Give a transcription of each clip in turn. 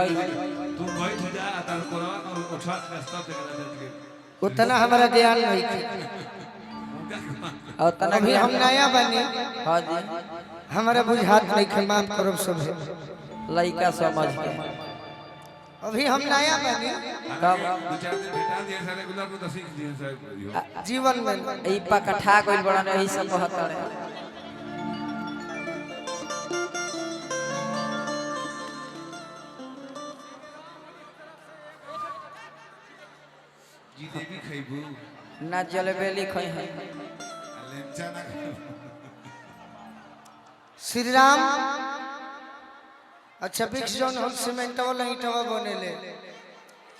तू गई हो जा तार कोरवा को उठा रास्ता पे के उतना हमारा ज्ञान नहीं थी और तना अभी हम नया बनी। हां जी हमारा बुझात नहीं खे माफ करो सब लइका समझ के अभी हम नया बनी कब दो चार दिन भेटा दिए सारे रेगुलर को तो सीख दिए साहब जीवन में ई पकठा कोइल बड़ा नहीं सब कहता रे जी देवी खइबू ना जलेबेली खई है लेंचा ना श्री राम अच्छा बिक्स जोन हम सीमेंट वाला ईंटवा बनेले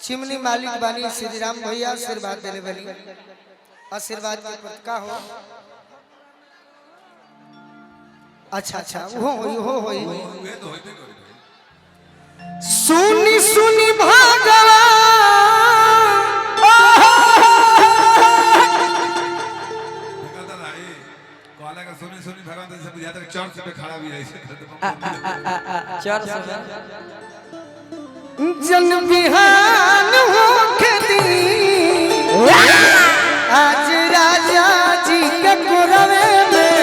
चिमनी मालिक बानी श्री राम भैया आशीर्वाद देले बनी आशीर्वाद के प्रति का हो अच्छा अच्छा वो होई वे तो होते करे सुनी सुनी भगवान कहता रहे कहला का सुनी सुनी भगवान तो सब बुझाता चर्च पे खड़ा भी रही चर्च जन बिहान हो खेती आज राजा जी के कुरवे में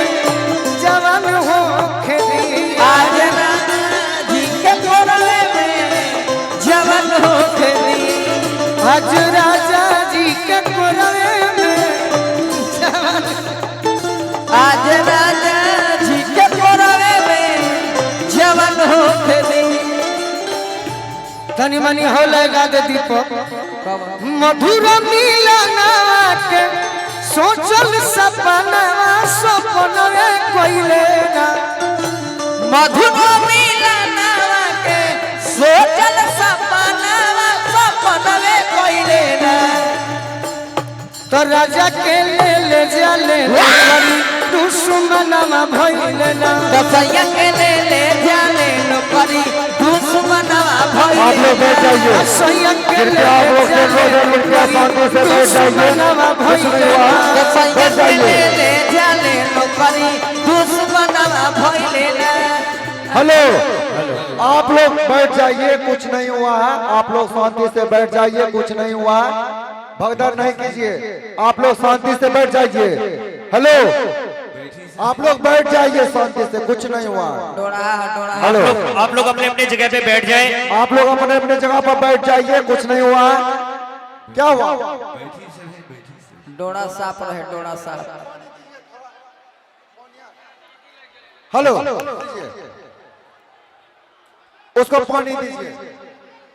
जवान हो खेती आज राजा जी के कोरवे में जवान हो खेती आज राजा जी के कुरवे में जवान आज राजा जी के कोरवे में जवान हो खेती तनी मनी हो लगा दे दीपक कब मधुर मिलना के सोचल सपना सपनवे कोइले ना मधुर मिलनवा के सोचल सपनवा सपनवे कोइले ना तो राजा के ले जाले दुश्मनवा भइले ना दसैया के ले जाले नौकरी दुश्मनवा आप भइले लोग बैठ जाइए सैया के कृपया आप लोग के कृपया शांति से बैठ जाइए कुछ नहीं हुआ दसैया बैठ के जाइए ले जाले नौकरी दुश्मनवा भइले ना हेलो आप लोग बैठ जाइए कुछ नहीं हुआ है आप लोग शांति से बैठ जाइए कुछ नहीं हुआ है भगदड़ नहीं कीजिए आप लोग शांति से बैठ जाइए हेलो आप लोग बैठ जाइए शांति से कुछ नहीं हुआ डोरा हेलो आप लोग अपने अपने जगह पे बैठ जाएं। आप लोग अपने अपने जगह पर बैठ जाइए कुछ नहीं हुआ है क्या हुआ डोरा साफ रहे डोरा साफ हेलो उसको पानी दीजिए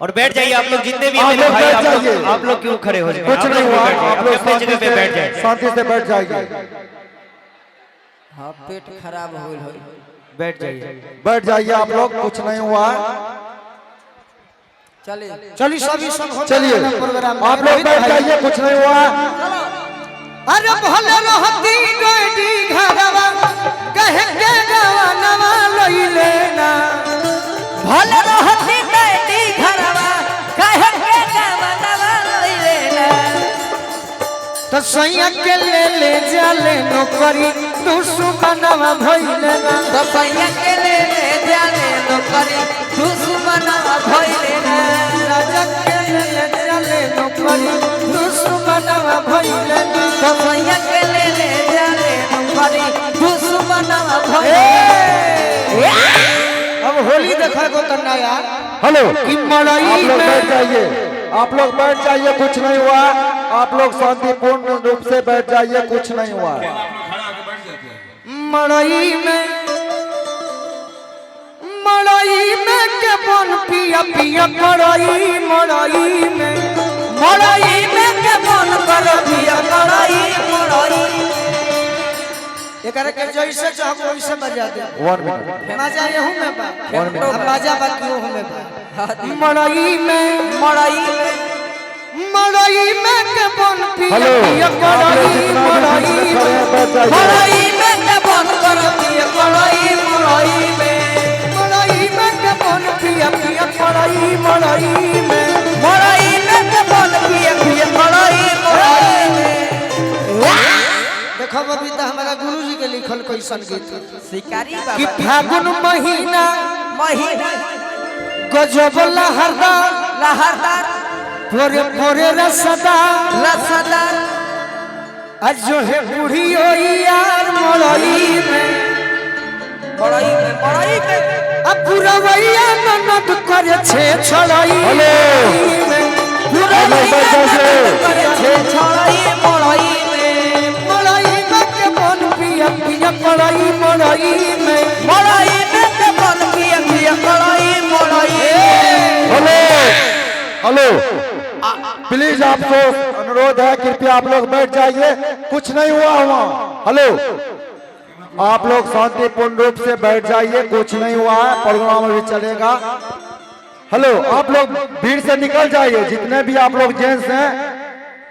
और बैठ जाइए आप लोग जितने भी आप हैं लोग भाई बैठ जाइए। आप लोग क्यों खड़े हो जाए कुछ नहीं हुआ आप लोग अपने जगह पे बैठ जाए शांति से बैठ जाइए हाँ पेट खराब हो गई बैठ जाइए बैठ जाइए आप लोग कुछ नहीं हुआ है चलिए चलिए सभी सब हो चलिए प्रोग्राम आप लोग बैठ जाइए कुछ नहीं हुआ है अरे भले रहती डोडी घरवा कहे के गवानवा लइले ना भले रहती डोडी घरवा कहे के गवानवा लइले ना तो सैया के ले जाले नौकरी दुश्मनवा भइले ना दसैया के ले जाले नौकरी दुश्मनवा भइले ना राजा के ले जाले नौकरी दुश्मनवा भइले ना दसैया के ले जाले नौकरी दुश्मनवा भइले अब होली देखा गो तो ना यार हेलो कि आप मड़ई लोग में बैठ जाइए आप लोग बैठ जाइए कुछ नहीं हुआ आप लोग शांतिपूर्ण रूप से बैठ जाइए कुछ नहीं हुआ आप लोग खड़ा होकर बैठ जाते हैं मड़ई में के बन पिया पिया मड़ई में के मन कर दिया मड़ई एकरा के जैसे चाहब वैसे बजा दे 1 मिनट मजा यहू में बा One minute. अब मजा बात यहू में बा मड़ई में के बन पिया हेलो पिया आप लोग जितना भी बीच में खड़े हैं बैठ जाइए मड़ई में के मन कर दिया मड़ई में मड़ई में के बन पिया पिया मड़ई में मड़ई में के मन पिया पिया मड़ई में देखो बबीता हमारा गुरुजी के लिखल कैसन गीत शिकारी कि बाबा फागुन महीना गजब लहरदार लहरदार पोरे पोरे रसदार रसदार आज जो है बूढ़ी हो यार मोड़ई में बड़ाई में अब पूरा वैया ननद करे छे छड़ई में पूरा वैया ननद करे छे छड़ाई मोड़ाई में मोड़ई में के मन पिया पिया मोड़ई मोड़ई में मोड़ाई में के मन पिया पिया मोड़ाई मोड़ाई हेलो हेलो प्लीज आपको अनुरोध है, कृपया आप लोग बैठ जाइए, कुछ नहीं हुआ वहाँ। हेलो आप लोग शांतिपूर्ण रूप से बैठ जाइए, कुछ नहीं हुआ है, प्रोग्राम अभी चलेगा। हेलो आप लोग भीड़ से निकल जाइए, जितने भी आप लोग जेंट्स हैं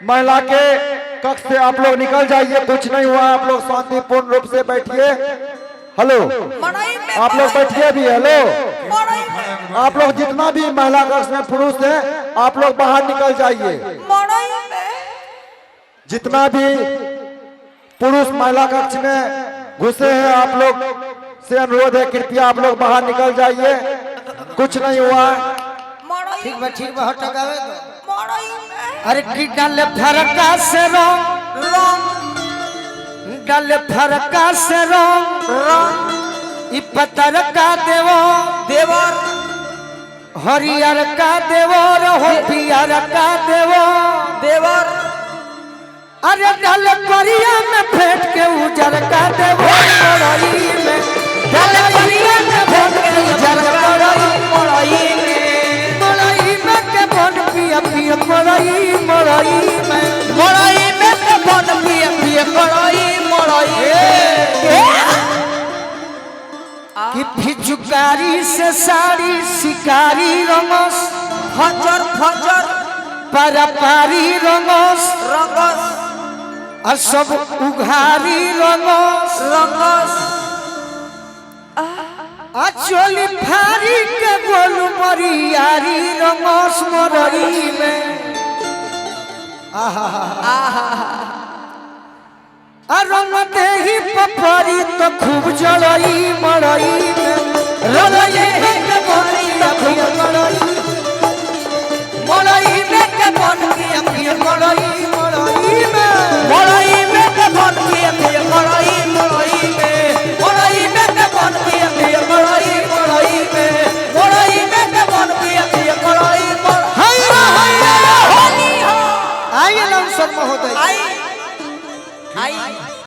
महिला के कक्ष से आप लोग निकल जाइए, कुछ नहीं हुआ है, आप लोग शांतिपूर्ण रूप से बैठिए। हेलो आप लोग बैठिए भी। हेलो आप लोग जितना भी महिला कक्ष में पुरुष हैं आप लोग बाहर निकल जाइए। जितना भी पुरुष महिला कक्ष में घुसे हैं आप लोग से अनुरोध है, कृपया आप लोग बाहर निकल जाइए, कुछ नहीं हुआ। ठीक बा हटकावे दो। अरे की डाले फरका से रंग डाले फरका से रंग ई पतर का देवो देवर हरियर का देवर हो पियर का देवो देवर अरे डाल करिया में फेंट के उजर का देवो मोड़ई में डाल करिया में फेंट के उजर का मोड़ाई में के बन पिया पिया मोड़ई में मोड़ाई में के मन पिया पिया मोड़ाई कि फिचुकारी से साड़ी शिकारी रंगस फजर फजर पारी रंगस रंगस आ सब उघारी रंगस रंगस आ चोली फारी के गोलू मरियारी रंगस मोरई में आ रंग देही पपरी तो खूब जड़ई मड़ई में रंग